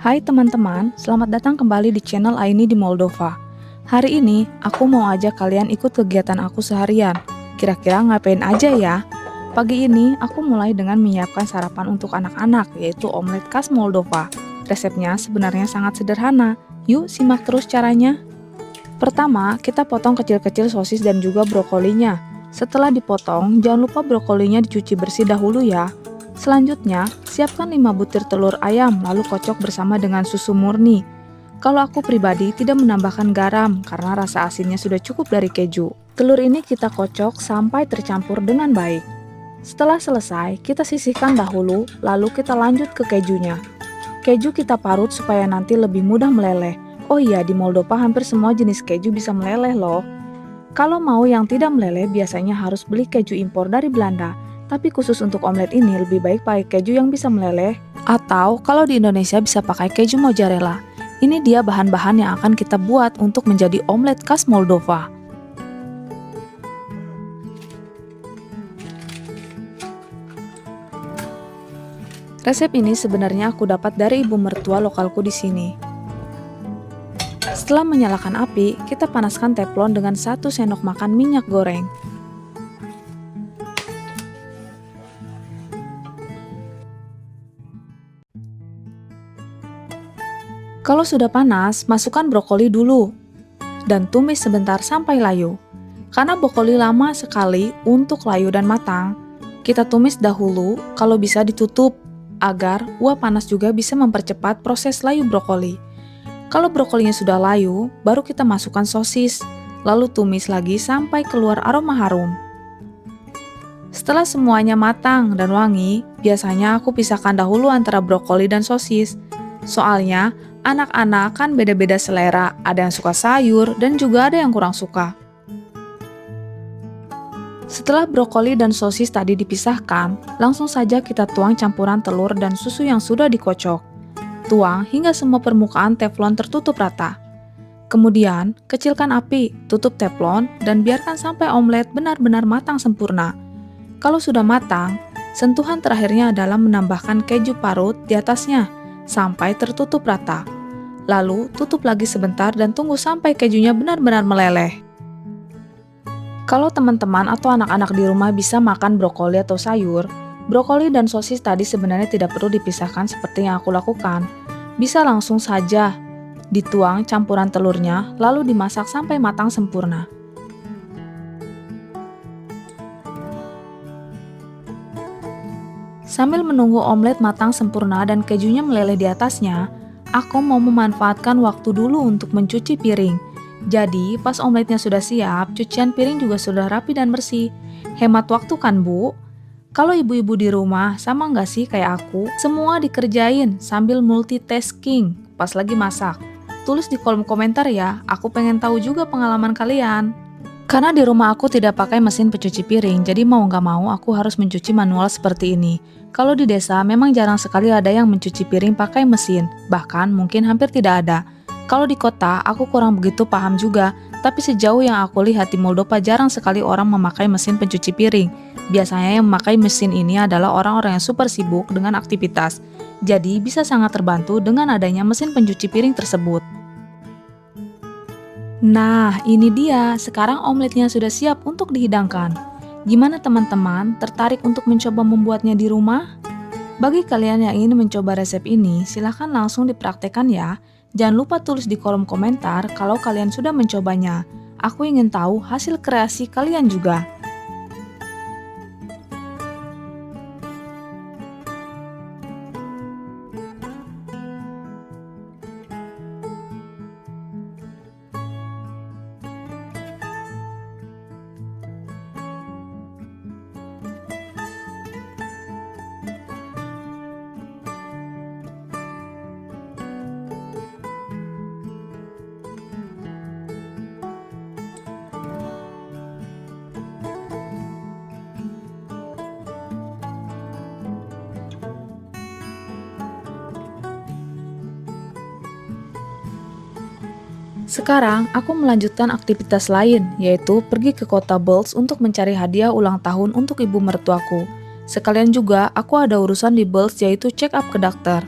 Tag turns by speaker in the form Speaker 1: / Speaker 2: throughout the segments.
Speaker 1: Hai teman-teman, selamat datang kembali di channel Aini di Moldova. Hari ini, aku mau ajak kalian ikut kegiatan aku seharian. Kira-kira ngapain aja ya? Pagi ini, aku mulai dengan menyiapkan sarapan untuk anak-anak, yaitu omelet khas Moldova. Resepnya sebenarnya sangat sederhana. Yuk, simak terus caranya. Pertama, kita potong kecil-kecil sosis dan juga brokolinya. Setelah dipotong, jangan lupa brokolinya dicuci bersih dahulu ya. Selanjutnya, siapkan 5 butir telur ayam lalu kocok bersama dengan susu murni. Kalau aku pribadi tidak menambahkan garam karena rasa asinnya sudah cukup dari keju. Telur ini kita kocok sampai tercampur dengan baik. Setelah selesai, kita sisihkan dahulu lalu kita lanjut ke kejunya. Keju kita parut supaya nanti lebih mudah meleleh. Oh iya, di Moldova hampir semua jenis keju bisa meleleh loh. Kalau mau yang tidak meleleh biasanya harus beli keju impor dari Belanda. Tapi khusus untuk omelet ini lebih baik pakai keju yang bisa meleleh, atau kalau di Indonesia bisa pakai keju mozzarella. Ini dia bahan-bahan yang akan kita buat untuk menjadi omelet khas Moldova. Resep ini sebenarnya aku dapat dari ibu mertua lokalku di sini. Setelah menyalakan api, kita panaskan teflon dengan 1 sendok makan minyak goreng. Kalau sudah panas, masukkan brokoli dulu dan tumis sebentar sampai layu. Karena brokoli lama sekali untuk layu dan matang, kita tumis dahulu, kalau bisa ditutup agar uap panas juga bisa mempercepat proses layu brokoli. Kalau brokolinya sudah layu, baru kita masukkan sosis, lalu tumis lagi sampai keluar aroma harum. Setelah semuanya matang dan wangi, biasanya aku pisahkan dahulu antara brokoli dan sosis. Soalnya, anak-anak kan beda-beda selera, ada yang suka sayur dan juga ada yang kurang suka. Setelah brokoli dan sosis tadi dipisahkan, langsung saja kita tuang campuran telur dan susu yang sudah dikocok. Tuang hingga semua permukaan teflon tertutup rata. Kemudian, kecilkan api, tutup teflon, dan biarkan sampai omelet benar-benar matang sempurna. Kalau sudah matang, sentuhan terakhirnya adalah menambahkan keju parut di atasnya, sampai tertutup rata. Lalu tutup lagi sebentar dan tunggu sampai kejunya benar-benar meleleh. Kalau teman-teman atau anak-anak di rumah bisa makan brokoli atau sayur, brokoli dan sosis tadi sebenarnya tidak perlu dipisahkan seperti yang aku lakukan. Bisa langsung saja dituang campuran telurnya lalu dimasak sampai matang sempurna. Sambil menunggu omelet matang sempurna dan kejunya meleleh di atasnya, aku mau memanfaatkan waktu dulu untuk mencuci piring. Jadi, pas omeletnya sudah siap, cucian piring juga sudah rapi dan bersih. Hemat waktu kan, Bu? Kalau ibu-ibu di rumah, sama nggak sih kayak aku? Semua dikerjain sambil multitasking pas lagi masak. Tulis di kolom komentar ya, aku pengen tahu juga pengalaman kalian. Karena di rumah aku tidak pakai mesin pencuci piring, jadi mau nggak mau aku harus mencuci manual seperti ini. Kalau di desa memang jarang sekali ada yang mencuci piring pakai mesin, bahkan mungkin hampir tidak ada. Kalau di kota, aku kurang begitu paham juga, tapi sejauh yang aku lihat di Moldova jarang sekali orang memakai mesin pencuci piring. Biasanya yang memakai mesin ini adalah orang-orang yang super sibuk dengan aktivitas, jadi bisa sangat terbantu dengan adanya mesin pencuci piring tersebut. Nah, ini dia, sekarang omeletnya sudah siap untuk dihidangkan. Gimana teman-teman, tertarik untuk mencoba membuatnya di rumah? Bagi kalian yang ingin mencoba resep ini, silahkan langsung dipraktekkan ya. Jangan lupa tulis di kolom komentar kalau kalian sudah mencobanya. Aku ingin tahu hasil kreasi kalian juga. Sekarang, aku melanjutkan aktivitas lain, yaitu pergi ke kota Belz untuk mencari hadiah ulang tahun untuk ibu mertuaku. Sekalian juga, aku ada urusan di Belz yaitu check up ke dokter.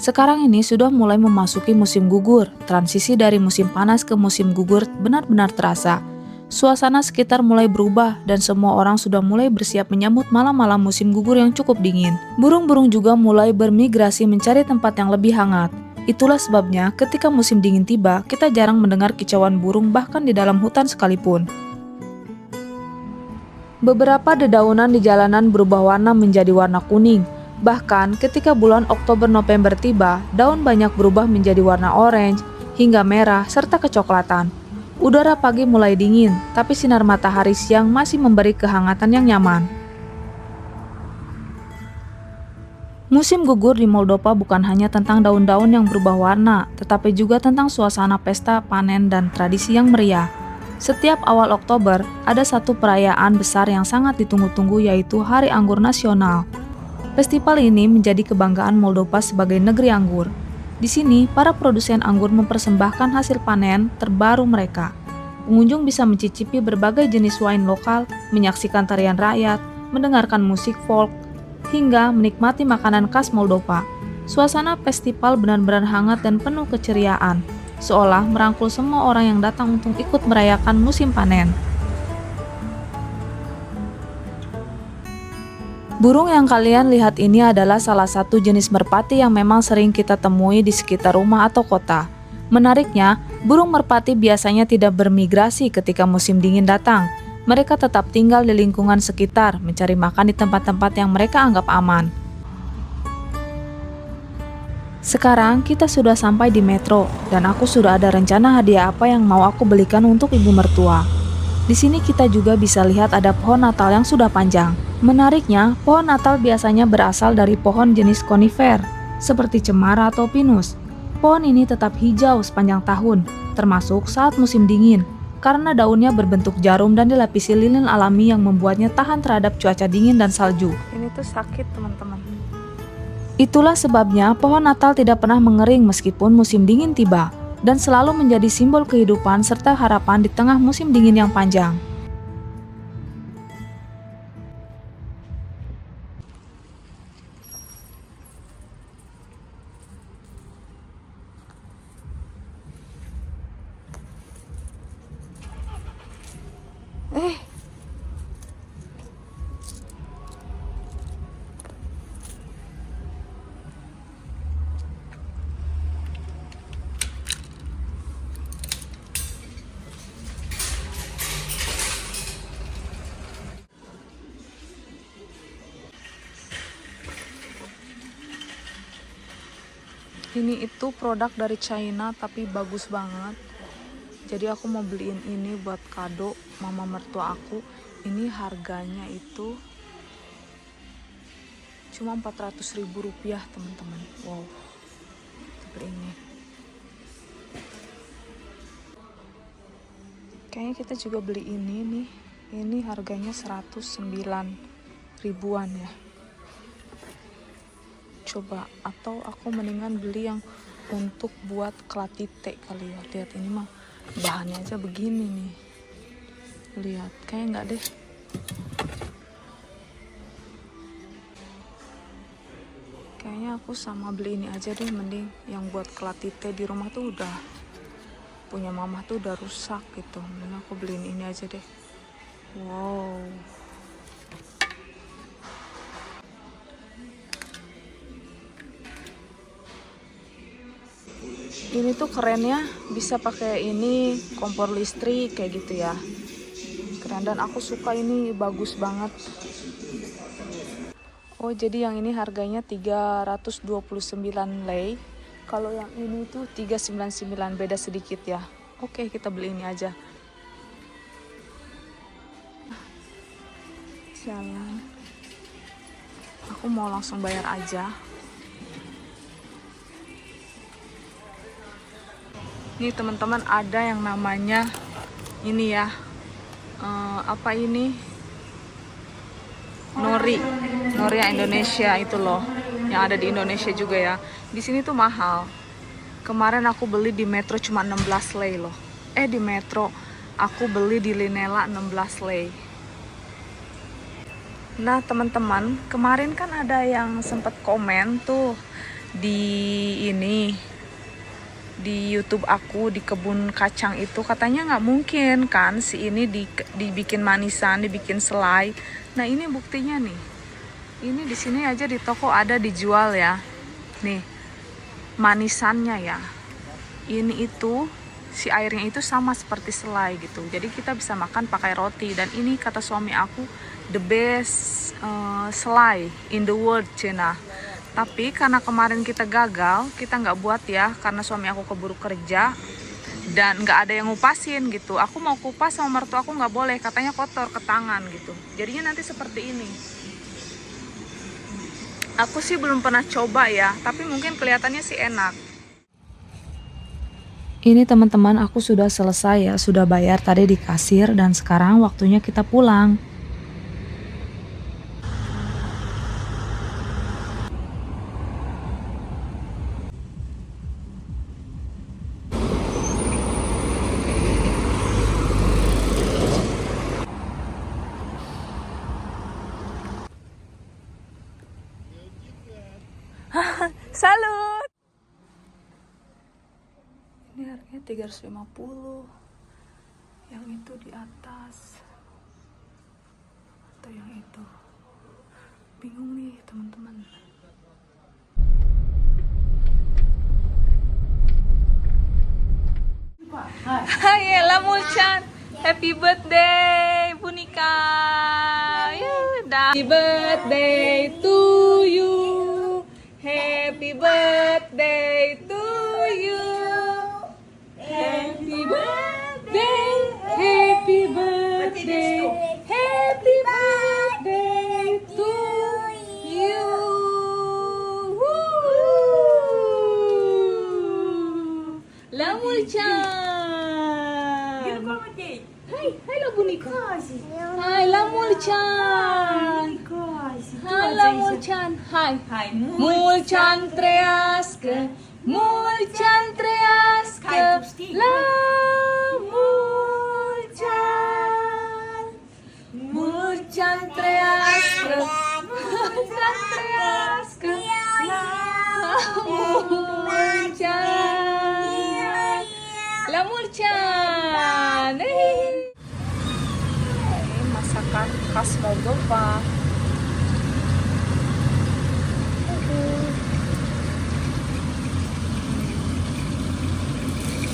Speaker 1: Sekarang ini sudah mulai memasuki musim gugur. Transisi dari musim panas ke musim gugur benar-benar terasa. Suasana sekitar mulai berubah dan semua orang sudah mulai bersiap menyambut malam-malam musim gugur yang cukup dingin. Burung-burung juga mulai bermigrasi mencari tempat yang lebih hangat. Itulah sebabnya ketika musim dingin tiba, kita jarang mendengar kicauan burung bahkan di dalam hutan sekalipun. Beberapa dedaunan di jalanan berubah warna menjadi warna kuning. Bahkan ketika bulan Oktober-November tiba, daun banyak berubah menjadi warna orange, hingga merah, serta kecoklatan. Udara pagi mulai dingin, tapi sinar matahari siang masih memberi kehangatan yang nyaman. Musim gugur di Moldova bukan hanya tentang daun-daun yang berubah warna, tetapi juga tentang suasana pesta, panen, dan tradisi yang meriah. Setiap awal Oktober, ada satu perayaan besar yang sangat ditunggu-tunggu, yaitu Hari Anggur Nasional. Festival ini menjadi kebanggaan Moldova sebagai negeri anggur. Di sini, para produsen anggur mempersembahkan hasil panen terbaru mereka. Pengunjung bisa mencicipi berbagai jenis wine lokal, menyaksikan tarian rakyat, mendengarkan musik folk, hingga menikmati makanan khas Moldova. Suasana festival benar-benar hangat dan penuh keceriaan, seolah merangkul semua orang yang datang untuk ikut merayakan musim panen. Burung yang kalian lihat ini adalah salah satu jenis merpati yang memang sering kita temui di sekitar rumah atau kota. Menariknya, burung merpati biasanya tidak bermigrasi ketika musim dingin datang. Mereka tetap tinggal di lingkungan sekitar, mencari makan di tempat-tempat yang mereka anggap aman. Sekarang kita sudah sampai di metro, dan aku sudah ada rencana hadiah apa yang mau aku belikan untuk ibu mertua. Di sini kita juga bisa lihat ada pohon Natal yang sudah panjang. Menariknya, pohon Natal biasanya berasal dari pohon jenis konifer, seperti cemara atau pinus. Pohon ini tetap hijau sepanjang tahun, termasuk saat musim dingin, karena daunnya berbentuk jarum dan dilapisi lilin alami yang membuatnya tahan terhadap cuaca dingin dan salju. Ini tuh sakit, teman-teman. Itulah sebabnya pohon Natal tidak pernah mengering meskipun musim dingin tiba, dan selalu menjadi simbol kehidupan serta harapan di tengah musim dingin yang panjang. Ini itu produk dari China tapi bagus banget. Jadi aku mau beliin ini buat kado mama mertua aku. Ini harganya itu cuma 400.000 rupiah, teman-teman. Wow, seperti ini. Kayaknya kita juga beli ini nih. Ini harganya 109 ribuan ya. Coba, atau aku mendingan beli yang untuk buat kelatite kali ya. Lihat ini mah bahannya aja begini nih. Lihat, kayak enggak deh. Kayaknya aku sama beli ini aja deh, mending yang buat kelatite di rumah tuh udah punya mama tuh udah rusak gitu. Mending aku beliin ini aja deh. Wow. Ini tuh kerennya bisa pakai ini kompor listrik kayak gitu ya. Keren, dan aku suka ini, bagus banget. Oh, jadi yang ini harganya 329 lei. Kalau yang ini tuh 399, beda sedikit ya. Oke, kita beli ini aja. Sialan. Aku mau langsung bayar aja. Nih teman-teman, ada yang namanya ini ya, apa ini, nori Indonesia itu loh, yang ada di Indonesia juga ya. Di sini tuh mahal. Kemarin aku beli di Metro cuma 16 lei loh. Di Metro aku beli di Linela 16 lei. Nah teman-teman, kemarin kan ada yang sempat komen tuh di ini di YouTube aku di kebun kacang itu katanya nggak mungkin kan si ini dibikin manisan, dibikin selai. Nah ini buktinya nih. Ini di sini aja di toko ada dijual ya. Nih manisannya ya. Ini itu si airnya itu sama seperti selai gitu. Jadi kita bisa makan pakai roti dan ini kata suami aku the best selai in the world Cina. Tapi karena kemarin kita gagal, kita nggak buat ya, karena suami aku keburu kerja dan nggak ada yang ngupasin gitu. Aku mau kupas sama mertua aku nggak boleh, katanya kotor ke tangan gitu. Jadinya nanti seperti ini. Aku sih belum pernah coba ya, tapi mungkin kelihatannya sih enak. Ini teman-teman, aku sudah selesai ya, sudah bayar tadi di kasir dan sekarang waktunya kita pulang. Salut. Ini harganya 350. Yang itu di atas. Atau yang itu. Bingung nih, teman-teman. Hai, Ella Mulchan. Happy birthday, Bunika. Happy birthday to you. Happy birthday to you. Happy birthday. Happy birthday. Happy birthday to you. La Mulchan. Hai la Bunika. Hai la Mulchan. Hai la Mulchan. Hai. Mulchan trească. Mulchan trească. La Mulchan. Mulchan trească. Mulchan trească. La Mulchan. La Mulchan. Ini masakan khas Moldova.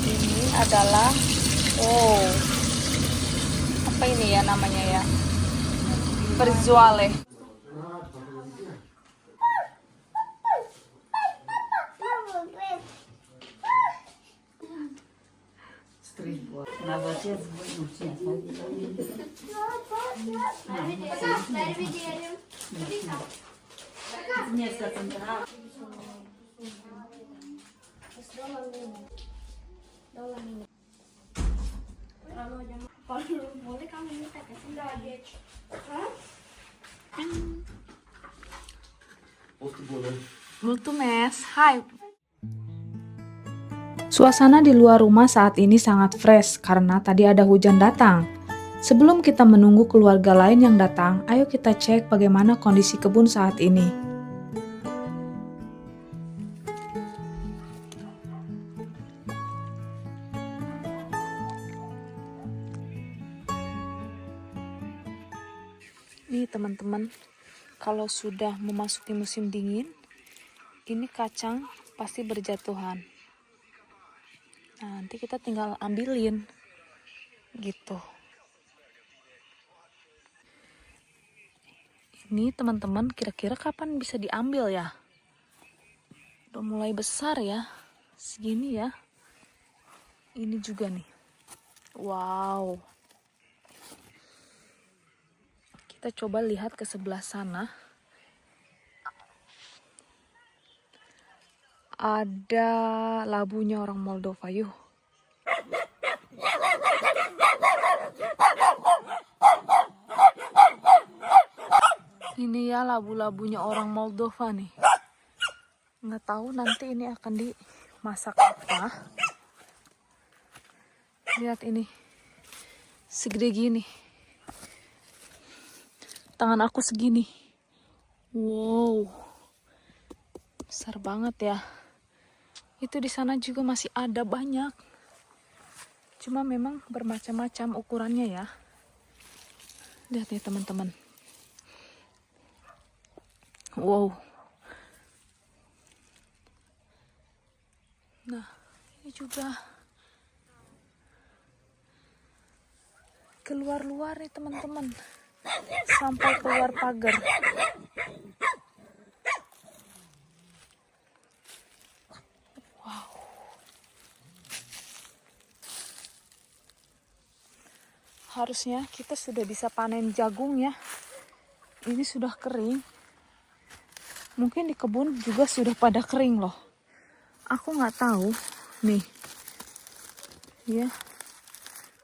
Speaker 1: Ini adalah apa ini ya namanya ya? Perzuale. Multumes, hai. Suasana di luar rumah saat ini sangat fresh karena tadi ada hujan datang. Sebelum kita menunggu keluarga lain yang datang, ayo kita cek bagaimana kondisi kebun saat ini. Nih teman-teman, kalau sudah memasuki musim dingin, ini kacang pasti berjatuhan. Nah, nanti kita tinggal ambilin gitu. Ini teman-teman, kira-kira kapan bisa diambil ya? Udah mulai besar ya, segini ya. Ini juga nih. Wow. Kita coba lihat ke sebelah sana. Ada labunya orang Moldova, yuk. Ini ya labu-labunya orang Moldova nih. Nggak tahu nanti ini akan dimasak apa. Lihat ini. Segede gini. Tangan aku segini. Wow. Besar banget ya. Itu di sana juga masih ada banyak. Cuma memang bermacam-macam ukurannya ya. Lihat nih teman-teman. Wow. Nah, ini juga keluar-luar nih teman-teman. Sampai keluar pagar. Wow. Harusnya kita sudah bisa panen jagung ya. Ini sudah kering. Mungkin di kebun juga sudah pada kering loh. Aku nggak tahu. Nih. Ya.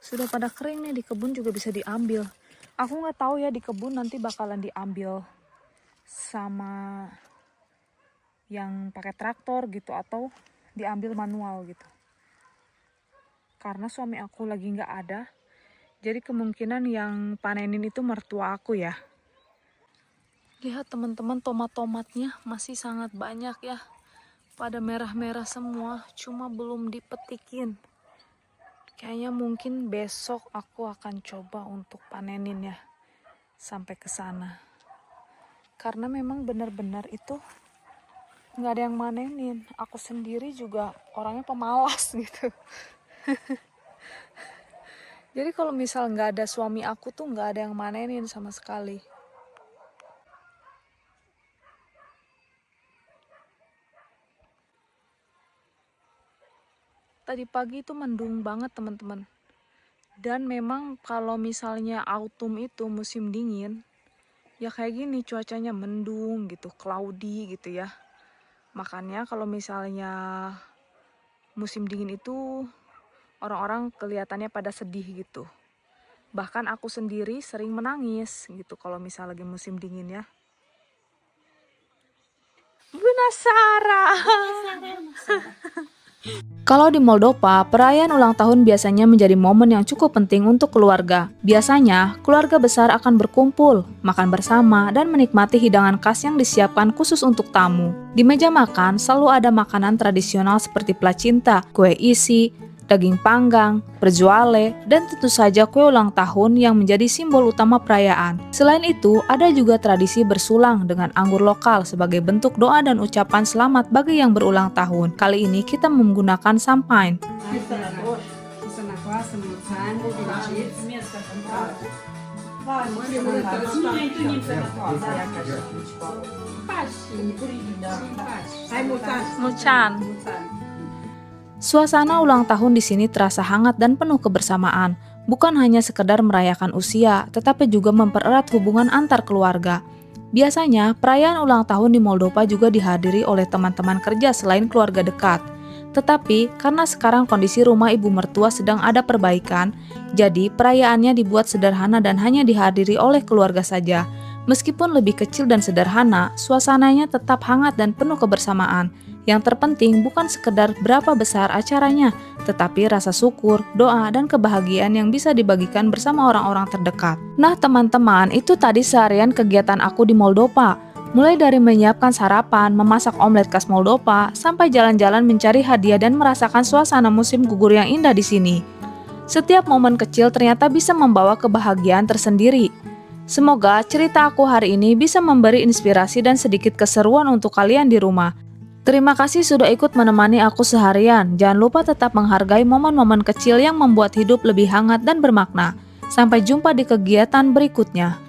Speaker 1: Sudah pada kering nih, di kebun juga bisa diambil. Aku nggak tahu ya di kebun nanti bakalan diambil sama yang pakai traktor gitu atau diambil manual gitu. Karena suami aku lagi nggak ada, jadi kemungkinan yang panenin itu mertua aku ya. Lihat teman-teman, tomat-tomatnya masih sangat banyak ya. Pada merah-merah semua, cuma belum dipetikin. Kayaknya mungkin besok aku akan coba untuk panenin ya. Sampai ke sana. Karena memang benar-benar itu nggak ada yang manenin. Aku sendiri juga orangnya pemalas gitu. Jadi kalau misal nggak ada suami aku tuh nggak ada yang manenin sama sekali. Tadi pagi itu mendung banget teman-teman. Dan memang kalau misalnya autumn itu musim dingin, ya kayak gini cuacanya mendung gitu, cloudy gitu ya. Makanya kalau misalnya musim dingin itu orang-orang kelihatannya pada sedih gitu. Bahkan aku sendiri sering menangis gitu kalau misalnya lagi musim dingin ya. Bunda Sarah. Kalau di Moldova, perayaan ulang tahun biasanya menjadi momen yang cukup penting untuk keluarga. Biasanya, keluarga besar akan berkumpul, makan bersama, dan menikmati hidangan khas yang disiapkan khusus untuk tamu. Di meja makan selalu ada makanan tradisional seperti placinta, kue isi, daging panggang, perjuale, dan tentu saja kue ulang tahun yang menjadi simbol utama perayaan. Selain itu, ada juga tradisi bersulang dengan anggur lokal sebagai bentuk doa dan ucapan selamat bagi yang berulang tahun. Kali ini kita menggunakan champagne. Mucan. Suasana ulang tahun di sini terasa hangat dan penuh kebersamaan, bukan hanya sekedar merayakan usia, tetapi juga mempererat hubungan antar keluarga. Biasanya, perayaan ulang tahun di Moldova juga dihadiri oleh teman-teman kerja selain keluarga dekat. Tetapi, karena sekarang kondisi rumah ibu mertua sedang ada perbaikan, jadi perayaannya dibuat sederhana dan hanya dihadiri oleh keluarga saja. Meskipun lebih kecil dan sederhana, suasananya tetap hangat dan penuh kebersamaan. Yang terpenting bukan sekedar berapa besar acaranya, tetapi rasa syukur, doa, dan kebahagiaan yang bisa dibagikan bersama orang-orang terdekat. Nah teman-teman, itu tadi seharian kegiatan aku di Moldova. Mulai dari menyiapkan sarapan, memasak omelet khas Moldova, sampai jalan-jalan mencari hadiah dan merasakan suasana musim gugur yang indah di sini. Setiap momen kecil ternyata bisa membawa kebahagiaan tersendiri. Semoga cerita aku hari ini bisa memberi inspirasi dan sedikit keseruan untuk kalian di rumah. Terima kasih sudah ikut menemani aku seharian. Jangan lupa tetap menghargai momen-momen kecil yang membuat hidup lebih hangat dan bermakna. Sampai jumpa di kegiatan berikutnya.